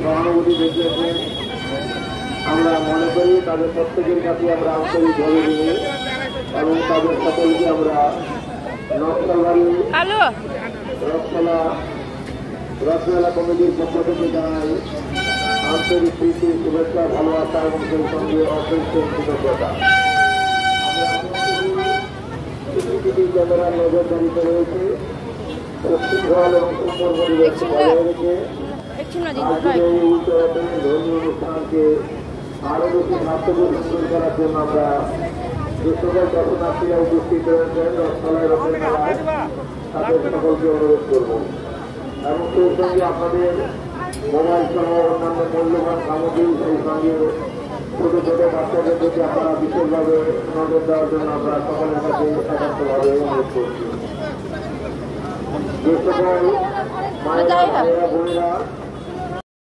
সহানুভূতি দেখিয়েছে। আমরা মনে করি তাদের প্রত্যেকের কাছে আমরা আন্তরিকভাবে নিই এবং তাদের সকলকে আমরা নকশালবাড়ি রসমেলা কমিটির পক্ষ থেকে জানাই আন্তরিক প্রীতি, শুভেচ্ছা, ভালোবাসা এবং সেই সঙ্গে অশেষ কৃতজ্ঞতা। কিছু ক্যামেরার নজরদারিতে রয়েছে শৃঙ্খল এবং সুন্দর পরিবেশ বজায় রেখে এই ধর্মীয় অনুষ্ঠানকে আরো বেশি স্বাস্থ্যকর সুন্দর করার জন্য আমরা যে সকল দর্শনার্থীরা উপস্থিত রয়েছেন রসমেলায় রথের মেলায় তাদের সকলকে অনুরোধ করব এবং সেই সঙ্গে আপনাদের মোবাইল সহ অন্যান্য মূল্যবান সামগ্রী, সেই সঙ্গে ছোট ছোট বাচ্চাদের প্রতি আপনারা বিশেষভাবে নজর দেওয়ার জন্য আমরা সকলের কাছে একান্তভাবে অনুরোধ করছি। যে সকল মায়েরা, বোনেরা